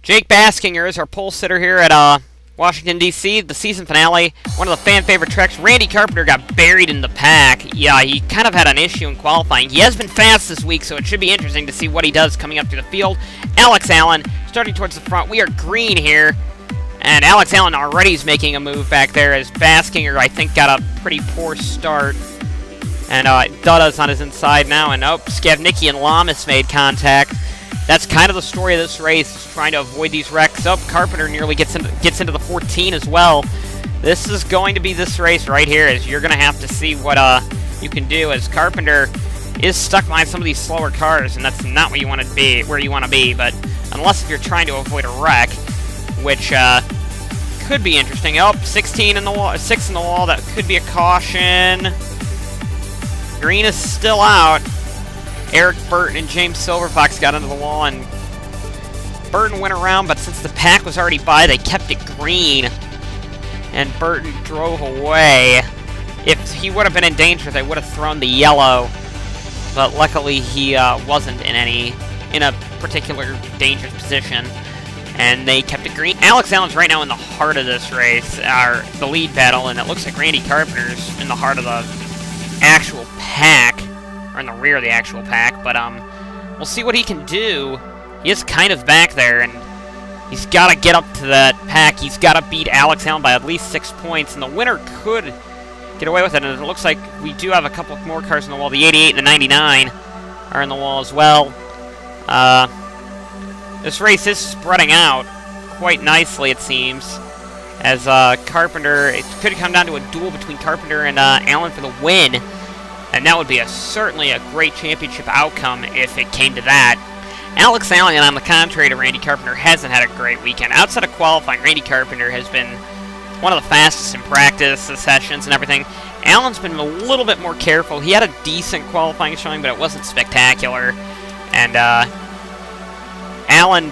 Jake Baskinger is our pole sitter here at Washington, D.C., the season finale. One of the fan-favorite treks. Randy Carpenter got buried in the pack. Yeah, he kind of had an issue in qualifying. He has been fast this week, so it should be interesting to see what he does coming up through the field. Alex Allen starting towards the front. We are green here, and Alex Allen already is making a move back there as Baskinger, I think, got a pretty poor start. And Duda's on his inside now, and Skavnicki and Lamas made contact. That's kind of the story of this race, is trying to avoid these wrecks. Carpenter nearly gets into the 14 as well. This is going to be this race right here, as you're going to have to see what you can do, as Carpenter is stuck behind some of these slower cars, and that's not what you want to be, where you want to be, but unless if you're trying to avoid a wreck, which could be interesting. 16 in the wall, 6 in the wall, that could be a caution. Green is still out. Eric Burton and James Silverfox got into the wall, and Burton went around, but since the pack was already by, they kept it green, and Burton drove away. If he would have been in danger, they would have thrown the yellow, but luckily he wasn't in a particular dangerous position, and they kept it green. Alex Allen's right now in the heart of this race, the lead battle, and it looks like Randy Carpenter's in the heart of the actual pack, or in the rear of the actual pack, but we'll see what he can do. He is kind of back there, and he's got to get up to that pack. He's got to beat Alex Allen by at least 6 points, and the winner could get away with it, and it looks like we do have a couple more cars in the wall. The 88 and the 99 are in the wall as well. This race is spreading out quite nicely, it seems, as Carpenter, it could come down to a duel between Carpenter and Allen for the win. And that would be certainly a great championship outcome if it came to that. Alex Allen, on the contrary to Randy Carpenter, hasn't had a great weekend. Outside of qualifying, Randy Carpenter has been one of the fastest in practice, the sessions, and everything. Allen's been a little bit more careful. He had a decent qualifying showing, but it wasn't spectacular. And Allen,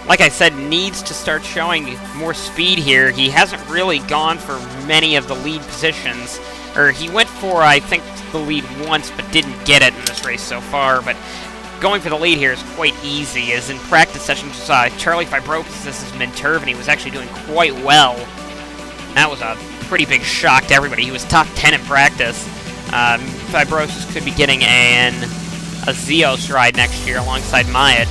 like I said, needs to start showing more speed here. He hasn't really gone for many of the lead positions. Or he went for, I think, the lead once, but didn't get it in this race so far. But going for the lead here is quite easy, as in practice sessions, Charlie Fibrosis' Minturvin, he was actually doing quite well. That was a pretty big shock to everybody. He was top 10 in practice. Fibrosis could be getting a Zeos ride next year alongside Myatt.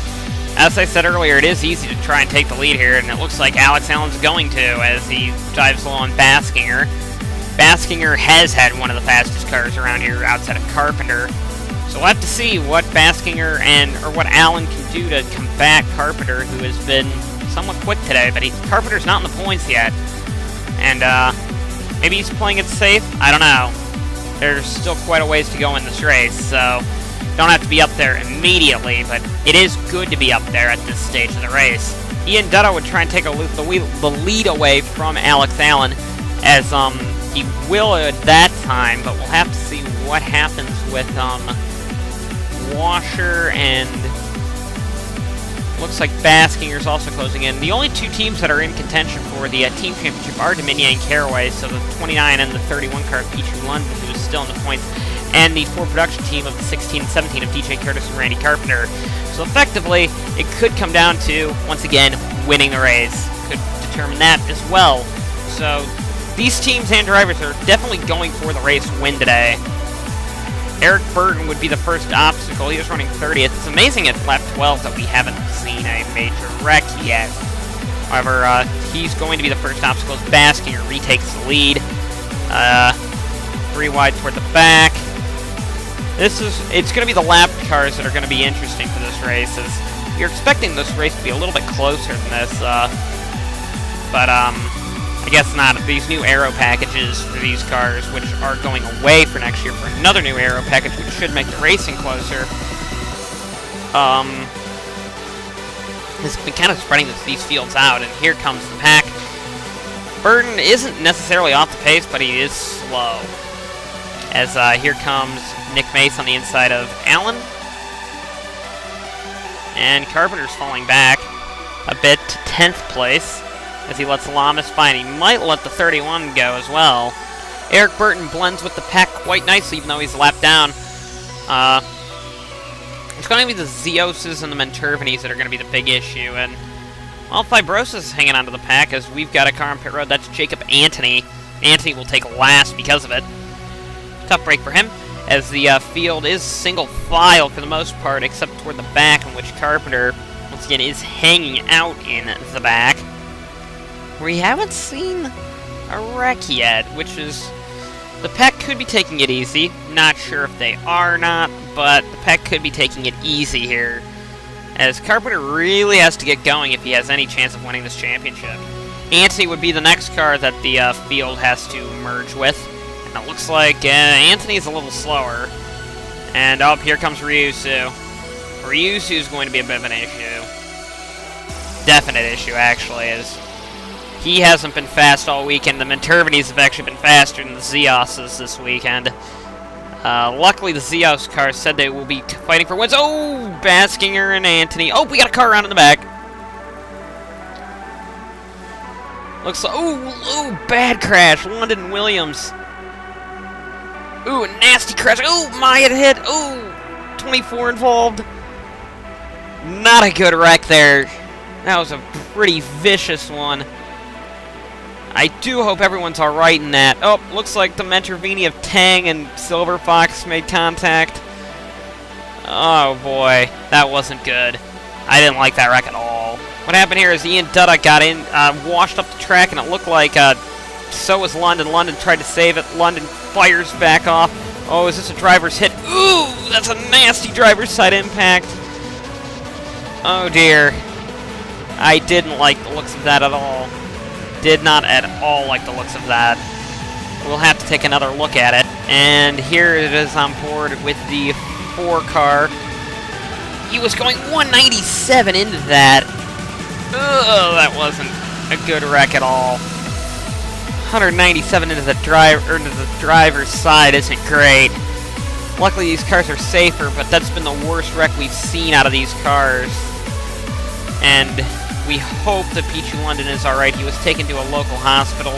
As I said earlier, it is easy to try and take the lead here, and it looks like Alex Allen's going to, as he dives low on Baskinger. Baskinger has had one of the fastest cars around here outside of Carpenter. So we'll have to see what Baskinger or what Allen can do to combat Carpenter, who has been somewhat quick today, but Carpenter's not in the points yet. And maybe he's playing it safe? I don't know. There's still quite a ways to go in this race, so don't have to be up there immediately, but it is good to be up there at this stage of the race. Ian Dutta would try and take the lead away from Alex Allen, as he will at that time, but we'll have to see what happens with Washer, and looks like Baskinger's also closing in. The only two teams that are in contention for the team championship are Dominion and Caraway, so the 29 and the 31 car of Petrie Lundgren, who is still in the points. and the 4 production team of the 16 and 17 of DJ Curtis and Randy Carpenter. So effectively, it could come down to, once again, winning the race. Could determine that as well. So these teams and drivers are definitely going for the race win today. Eric Burton would be the first obstacle. He was running 30th. It's amazing at lap 12 that we haven't seen a major wreck yet. However, he's going to be the first obstacle as Baskinger retakes the lead. 3 wide toward the back. It's going to be the lap cars that are going to be interesting for this race, as you're expecting this race to be a little bit closer than this, but I guess not. These new aero packages for these cars, which are going away for next year for another new aero package, which should make the racing closer, has been kind of spreading these fields out, and here comes the pack. Burton isn't necessarily off the pace, but he is slow. As here comes Nick Mace on the inside of Allen. And Carpenter's falling back a bit to 10th place as he lets Lamas by, and he might let the 31 go as well. Eric Burton blends with the pack quite nicely, even though he's a lap down. It's going to be the Zeoses and the Mentervinis that are going to be the big issue, and well, Fibrosis is hanging onto the pack as we've got a car on pit road. That's Jacob Anthony. Anthony will take last because of it. Tough break for him, as the field is single file for the most part, except toward the back, in which Carpenter, once again, is hanging out in the back. We haven't seen a wreck yet, which is... The pack could be taking it easy. Not sure if they are or not, but the pack could be taking it easy here, as Carpenter really has to get going if he has any chance of winning this championship. Anthony would be the next car that the field has to merge with. And it looks like Anthony's a little slower. And oh, here comes Ryusu. Ryusu's going to be a bit of an issue. Definite issue, actually, as he hasn't been fast all weekend. The Mentervinis have actually been faster than the Zeoses this weekend. Luckily, the Zeos cars said they will be fighting for wins. Oh, Baskinger and Anthony. Oh, we got a car around in the back. Looks like... Ooh, bad crash. London Williams. Ooh, a nasty crash. Ooh, Maya hit. Ooh, 24 involved. Not a good wreck there. That was a pretty vicious one. I do hope everyone's alright in that. Oh, looks like the Mentervini of Tang and Silver Fox made contact. Oh boy, that wasn't good. I didn't like that wreck at all. What happened here is Ian Dutta got in, washed up the track, and it looked like so was London. London tried to save it. London fires back off. Oh, is this a driver's hit? Ooh, that's a nasty driver's side impact. Oh dear. I didn't like the looks of that at all. Did not at all like the looks of that. We'll have to take another look at it. And here it is on board with the 4 car. He was going 197 into that. Ugh, that wasn't a good wreck at all. 197 into the driver's side isn't great. Luckily these cars are safer, but that's been the worst wreck we've seen out of these cars. And we hope that Peachy London is alright. He was taken to a local hospital.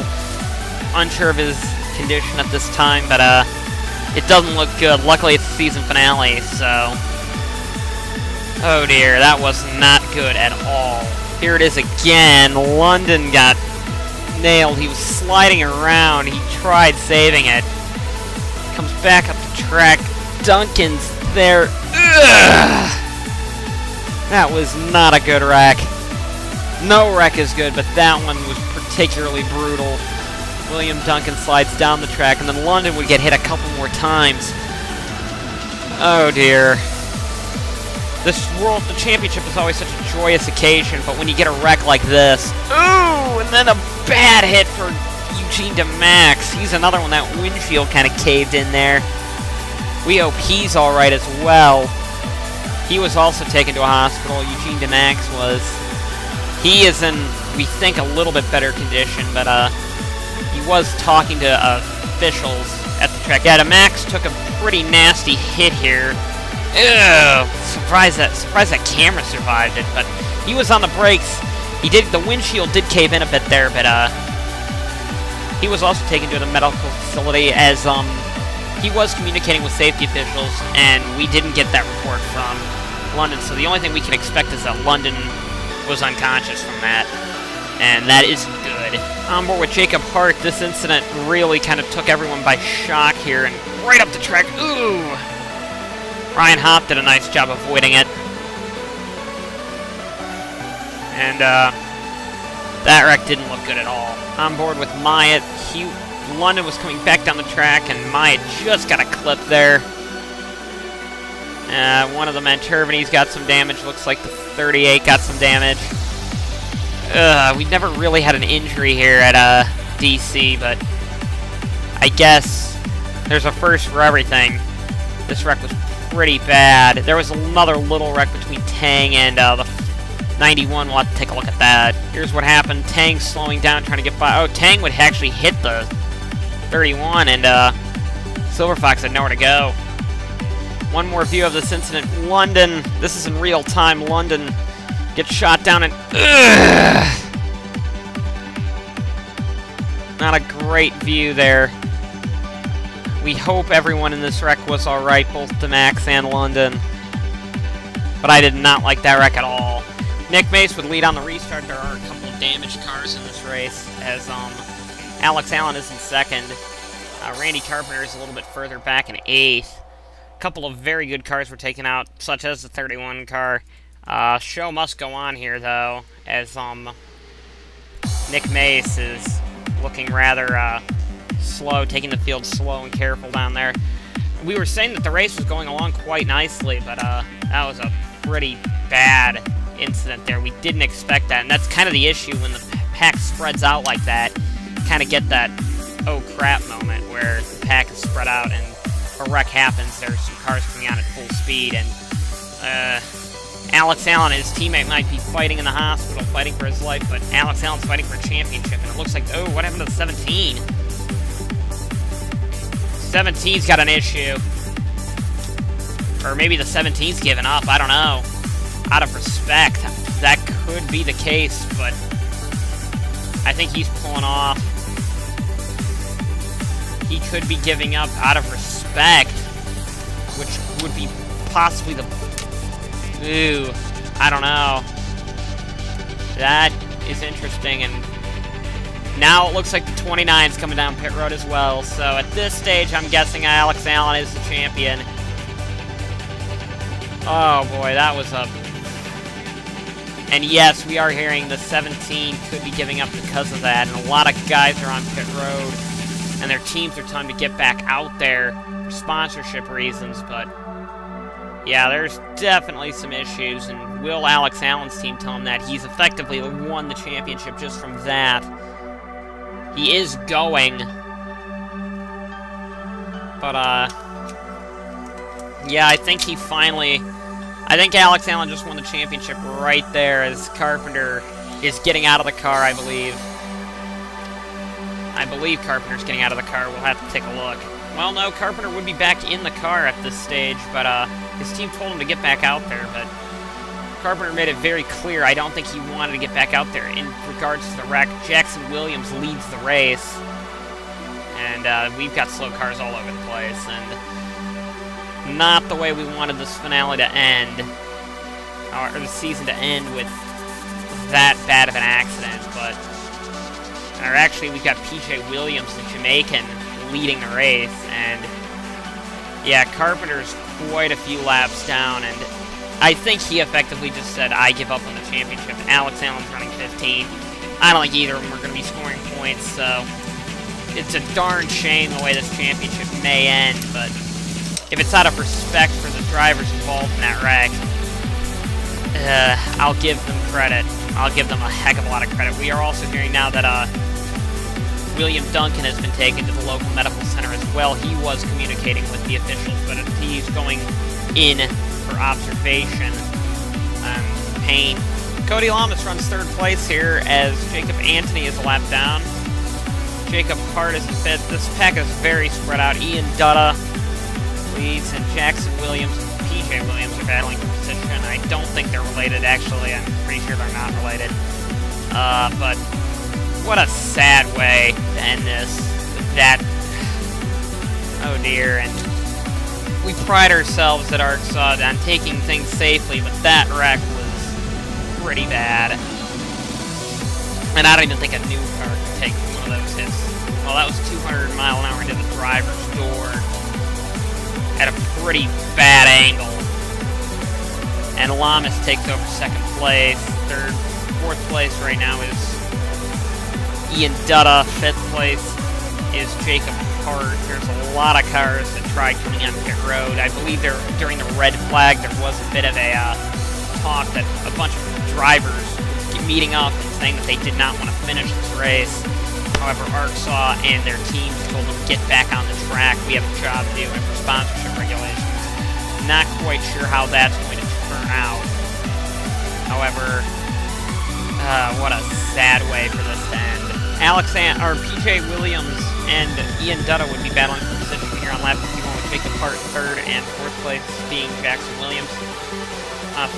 Unsure of his condition at this time, but it doesn't look good. Luckily it's the season finale, so... Oh dear, that was not good at all. Here it is again. London got nailed. He was sliding around. He tried saving it. Comes back up the track. Duncan's there. Ugh! That was not a good wreck. No wreck is good, but that one was particularly brutal. William Duncan slides down the track, and then London would get hit a couple more times. Oh dear. The championship is always such a joyous occasion, but when you get a wreck like this... Ooh, and then a bad hit for Eugene DeMax. He's another one, that windshield kind of caved in there. We hope he's alright as well. He was also taken to a hospital. Eugene DeMax was... He is in, we think, a little bit better condition, but he was talking to officials at the track. Yeah, DeMax took a pretty nasty hit here. Ew, surprised that camera survived it, but he was on the brakes. The windshield did cave in a bit there, but he was also taken to the medical facility as he was communicating with safety officials, and we didn't get that report from London, so the only thing we can expect is that London was unconscious from that, and that isn't good. On board with Jacob Hart, this incident really kind of took everyone by shock here, and right up the track, ooh! Ryan Hopp did a nice job avoiding it. And, that wreck didn't look good at all. On board with Myatt, London was coming back down the track, and Myatt just got a clip there. One of the Manturbinis got some damage. Looks like the 38 got some damage. We never really had an injury here at DC, but I guess there's a first for everything. This wreck was pretty bad. There was another little wreck between Tang and the 91. We'll have to take a look at that. Here's what happened. Tang slowing down, trying to get by. Oh, Tang would actually hit the 31, and Silver Fox had nowhere to go. One more view of this incident. London, this is in real time. London gets shot down, and not a great view there. We hope everyone in this wreck was alright, both Demax and London. But I did not like that wreck at all. Nick Mace would lead on the restart. There are a couple of damaged cars in this race, as Alex Allen is in second. Randy Carpenter is a little bit further back in 8th. A couple of very good cars were taken out, such as the 31 car. Show must go on here, though, as Nick Mace is looking rather slow, taking the field slow and careful down there. We were saying that the race was going along quite nicely, but that was a pretty bad incident there. We didn't expect that, and that's kind of the issue when the pack spreads out like that. Kind of get that oh crap moment where the pack is spread out and a wreck happens. There's some cars coming out at full speed, and Alex Allen and his teammate might be fighting in the hospital, fighting for his life, but Alex Allen's fighting for a championship, and it looks like, oh, what happened to the 17? 17's got an issue. Or maybe the 17's given up, I don't know. Out of respect, that could be the case, but I think he's pulling off. He could be giving up out of respect, which would be possibly the... Ooh, I don't know. That is interesting, and now it looks like the 29's coming down pit road as well, so at this stage, I'm guessing Alex Allen is the champion. Oh boy, that was a... And yes, we are hearing the 17 could be giving up because of that, and a lot of guys are on pit road, and their teams are telling them to get back out there for sponsorship reasons, but yeah, there's definitely some issues, and will Alex Allen's team tell him that? He's effectively won the championship just from that. He is going, but yeah, I think he finally... I think Alex Allen just won the championship right there as Carpenter is getting out of the car, I believe. I believe Carpenter's getting out of the car. We'll have to take a look. Well, no, Carpenter would be back in the car at this stage, but his team told him to get back out there, but Carpenter made it very clear I don't think he wanted to get back out there. In regards to the wreck, Jackson Williams leads the race, and we've got slow cars all over the place, and not the way we wanted this finale to end, or the season to end with that bad of an accident, but... Or actually, we've got P.J. Williams, the Jamaican, leading the race, and... Yeah, Carpenter's quite a few laps down, and I think he effectively just said, I give up on the championship. Alex Allen's running 15. I don't think either of them are going to be scoring points, so... It's a darn shame the way this championship may end, but... If it's out of respect for the drivers involved in that wreck, I'll give them credit. I'll give them a heck of a lot of credit. We are also hearing now that William Duncan has been taken to the local medical center as well. He was communicating with the officials, but he's going in for observation and pain. Cody Lamas runs third place here as Jacob Anthony is a lap down. Jacob Hart is in fifth. This pack is very spread out. Ian Dutta leads, and Jackson Williams and P.J. Williams are battling for position. I don't think they're related, actually. I'm pretty sure they're not related. But what a sad way to end this. That... Oh dear, and we pride ourselves at ARCSOA on taking things safely, but that wreck was pretty bad. And I don't even think a new car could take one of those hits. Well, that was 200 mile an hour into the driver's door at a pretty bad angle. And Lamas takes over second place. Fourth place right now is Ian Dutta. Fifth place is Jacob Hart. There's a lot of cars that tried coming on pit road. I believe during the red flag there was a bit of a talk that a bunch of drivers were meeting up and saying that they did not want to finish this race. However, ARCSOA and their teams told them, get back on the track, we have a job to do, and for sponsorship regulations. Not quite sure how that's going to turn out. However, what a sad way for this to end. PJ Williams and Ian Dutta would be battling for position here on lap 51 with Jacob Hart third and fourth place being Jackson Williams.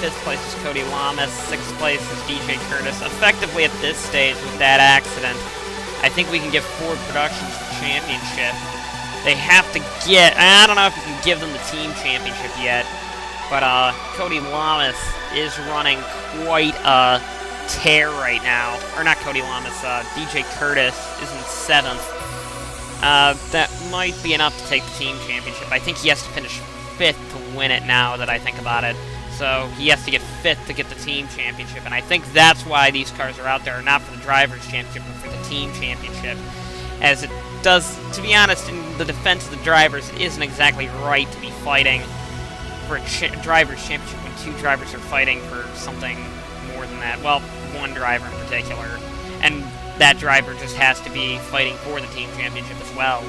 Fifth place is Cody Lamas. Sixth place is DJ Curtis. Effectively at this stage with that accident, I think we can give Ford Productions the championship. They have to get, I don't know if we can give them the team championship yet, but Cody Lamas is running quite a tear right now. Or not Cody Lamas, DJ Curtis is in 7th. That might be enough to take the team championship. I think he has to finish 5th to win it now that I think about it. So he has to get 5th to get the team championship, and I think that's why these cars are out there, not for the drivers' championship, but for the team championship. As it does, to be honest, in the defense of the drivers, it isn't exactly right to be fighting for a drivers' championship when two drivers are fighting for something more than that. Well, one driver in particular, and that driver just has to be fighting for the team championship as well.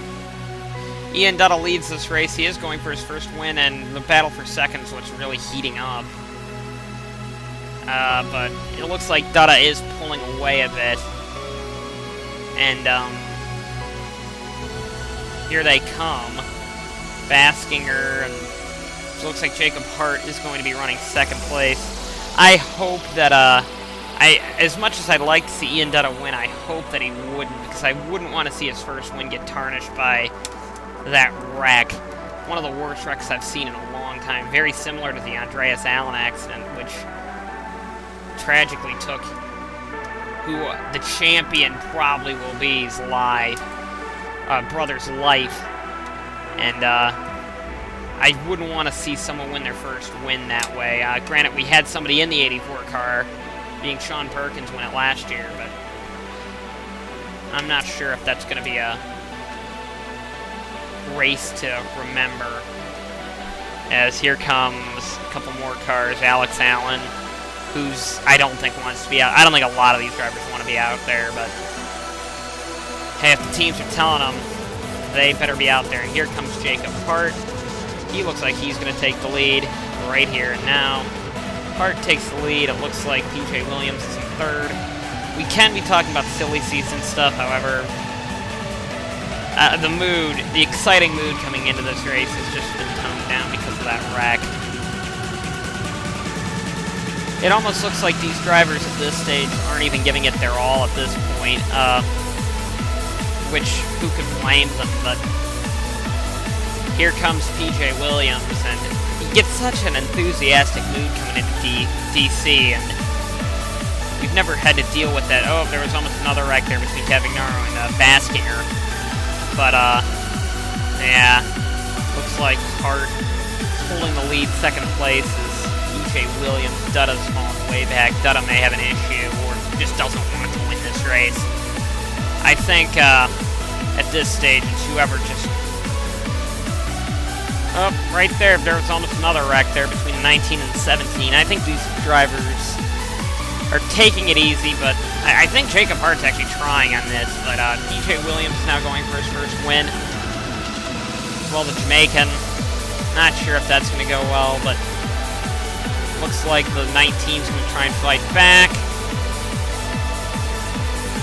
Ian Dutta leads this race. He is going for his first win, and the battle for second is what's really heating up. But it looks like Dutta is pulling away a bit. And, here they come. Baskinger, and it looks like Jacob Hart is going to be running second place. I hope that, as much as I'd like to see Ian Dutta win, I hope that he wouldn't, because I wouldn't want to see his first win get tarnished by that wreck. One of the worst wrecks I've seen in a long time. Very similar to the Andreas Allen accident, which tragically took who the champion probably will be's brother's life. And I wouldn't want to see someone win their first win that way. Granted, we had somebody in the 84 car, being Sean Perkins, win it last year, but I'm not sure if that's going to be a race to remember. As here comes a couple more cars. Alex Allen, who's I don't think wants to be out. I don't think a lot of these drivers want to be out there, but hey, if the teams are telling them, they better be out there. And here comes Jacob Hart. He looks like he's going to take the lead right here and now. Hart takes the lead. It looks like PJ Williams is in third. We can be talking about silly season stuff, however, the exciting mood coming into this race has just been toned down because of that wreck. It almost looks like these drivers at this stage aren't even giving it their all at this point, which, who could blame them, but here comes PJ Williams, and he gets such an enthusiastic mood coming into DC, and we've never had to deal with that. Oh, there was almost another wreck there between Cavignaro and Baskinger. But, yeah, looks like Hart pulling the lead. Second place is PJ Williams. Dutta's falling way back. Dutta may have an issue or just doesn't want to win this race. I think, at this stage, it's whoever just... Oh, right there was almost another wreck there between 19 and 17. I think these drivers are taking it easy, but I think Jacob Hart's actually trying on this, but PJ Williams is now going for his first win. Well, the Jamaican, not sure if that's going to go well, but looks like the 19's going to try and fight back.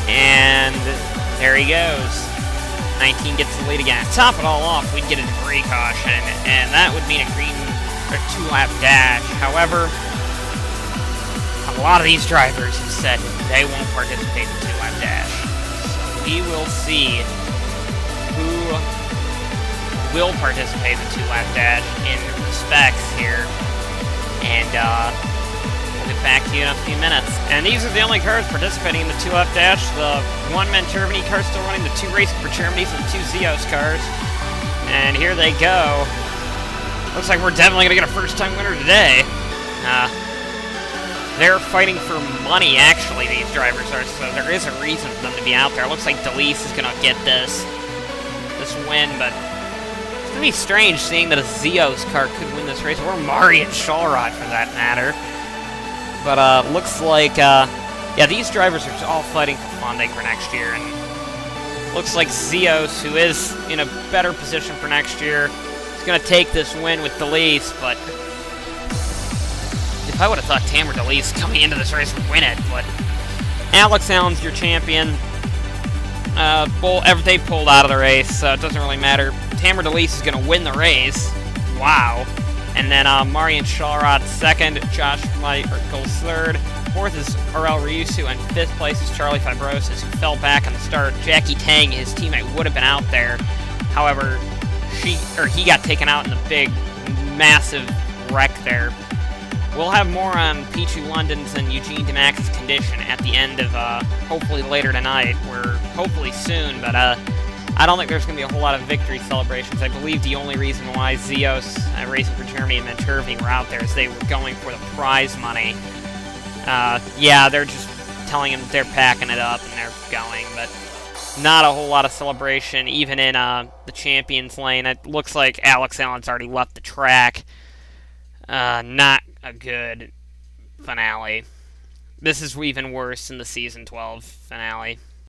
And there he goes. 19 gets the lead again. To top it all off, we'd get a debris caution, and that would mean a green or 2-lap dash. However, a lot of these drivers have said they won't participate in the 2-lap dash. So we will see who will participate in the 2-lap dash in respects here. And we'll get back to you in a few minutes. And these are the only cars participating in the 2-lap dash. The one-man Germany car still running, the 2 Racing for Germany's and the 2 Zeos cars. And here they go. Looks like we're definitely going to get a first-time winner today. They're fighting for money, actually, these drivers are, so there is a reason for them to be out there. It looks like Delise is going to get this win, but it's going to be strange seeing that a Zeos car could win this race, or Marian Shallrod for that matter. But looks like, yeah, these drivers are all fighting for funding for next year, and looks like Zeos, who is in a better position for next year, is going to take this win with Delise, but if I would have thought Tamer Delise coming into this race would win it, but Alex Allen's your champion. They pulled out of the race, so it doesn't really matter. Tamer Delise is going to win the race. Wow. And then Marian Shallrod second, Josh Michaels third, fourth is RL Ryusu, and fifth place is Charlie Fibrosis, who fell back on the start. Jackie Tang, his teammate, would have been out there. However, he got taken out in the big, massive wreck there. We'll have more on Pichu London's and Eugene DeMax's condition at the end of, hopefully later tonight, or hopefully soon, but I don't think there's going to be a whole lot of victory celebrations. I believe the only reason why Zeos, Racing for Germany, and Manturving were out there is they were going for the prize money. Yeah, they're just telling them they're packing it up and they're going, but not a whole lot of celebration, even in the Champions lane. It looks like Alex Allen's already left the track. Not a good finale. This is even worse than the Season 12 finale.